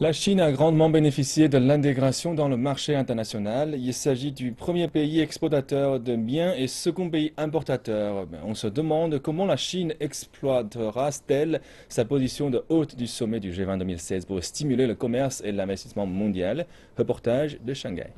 La Chine a grandement bénéficié de l'intégration dans le marché international. Il s'agit du premier pays exportateur de biens et second pays importateur. On se demande comment la Chine exploitera-t-elle sa position de hôte du sommet du G20 2016 pour stimuler le commerce et l'investissement mondial. Reportage de Shanghai.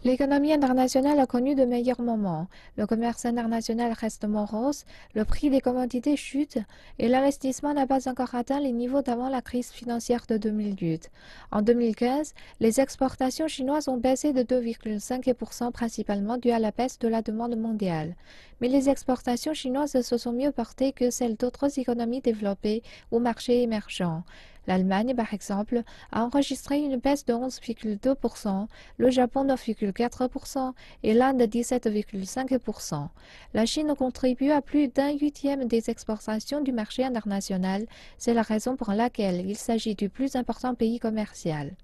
L'économie internationale a connu de meilleurs moments. Le commerce international reste morose, le prix des commodités chute et l'investissement n'a pas encore atteint les niveaux d'avant la crise financière de 2008. En 2015, les exportations chinoises ont baissé de 2,5% principalement dû à la baisse de la demande mondiale. Mais les exportations chinoises se sont mieux portées que celles d'autres économies développées ou marchés émergents. L'Allemagne, par exemple, a enregistré une baisse de 11,2%, le Japon 9,4% et l'Inde 17,5%. La Chine contribue à plus d'un huitième des exportations du marché international. C'est la raison pour laquelle il s'agit du plus important pays commercial.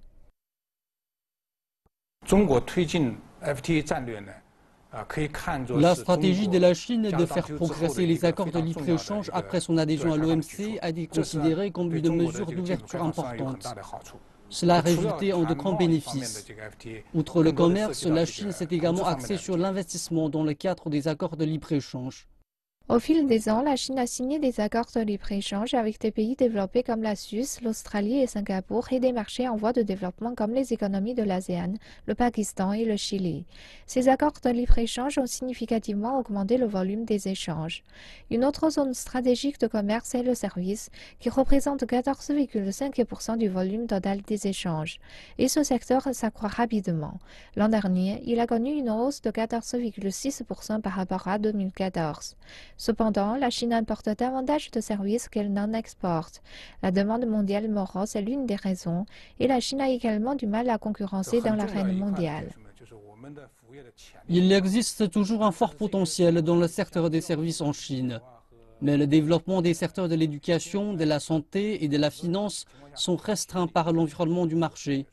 La stratégie de la Chine de faire progresser les accords de libre-échange après son adhésion à l'OMC a été considérée comme une mesure d'ouverture importante. Cela a résulté en de grands bénéfices. Outre le commerce, la Chine s'est également axée sur l'investissement dans le cadre des accords de libre-échange. Au fil des ans, la Chine a signé des accords de libre-échange avec des pays développés comme la Suisse, l'Australie et Singapour et des marchés en voie de développement comme les économies de l'ASEAN, le Pakistan et le Chili. Ces accords de libre-échange ont significativement augmenté le volume des échanges. Une autre zone stratégique de commerce est le service, qui représente 14,5% du volume total des échanges. Et ce secteur s'accroît rapidement. L'an dernier, il a connu une hausse de 14,6% par rapport à 2014. Cependant, la Chine importe davantage de services qu'elle n'en exporte. La demande mondiale morose est l'une des raisons, et la Chine a également du mal à concurrencer dans l'arène mondiale. Il existe toujours un fort potentiel dans le secteur des services en Chine. Mais le développement des secteurs de l'éducation, de la santé et de la finance sont restreints par l'environnement du marché.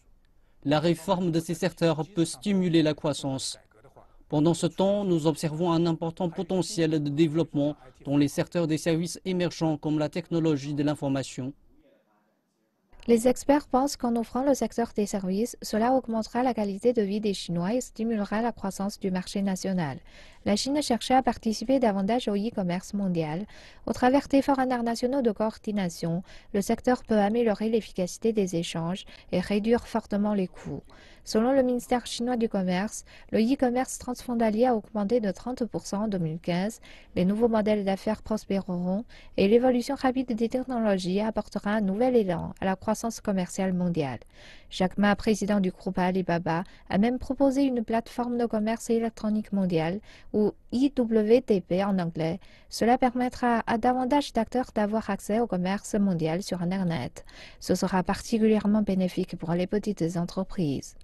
La réforme de ces secteurs peut stimuler la croissance. Pendant ce temps, nous observons un important potentiel de développement dans les secteurs des services émergents comme la technologie de l'information. Les experts pensent qu'en offrant le secteur des services, cela augmentera la qualité de vie des Chinois et stimulera la croissance du marché national. La Chine cherchait à participer davantage au e-commerce mondial. Au travers d'efforts internationaux de coordination, le secteur peut améliorer l'efficacité des échanges et réduire fortement les coûts. Selon le ministère chinois du Commerce, le e-commerce transfrontalier a augmenté de 30% en 2015, les nouveaux modèles d'affaires prospéreront et l'évolution rapide des technologies apportera un nouvel élan à la croissance commerciale mondiale. Jack Ma, président du groupe Alibaba, a même proposé une plateforme de commerce électronique mondiale, ou IWTP en anglais. Cela permettra à davantage d'acteurs d'avoir accès au commerce mondial sur Internet. Ce sera particulièrement bénéfique pour les petites entreprises.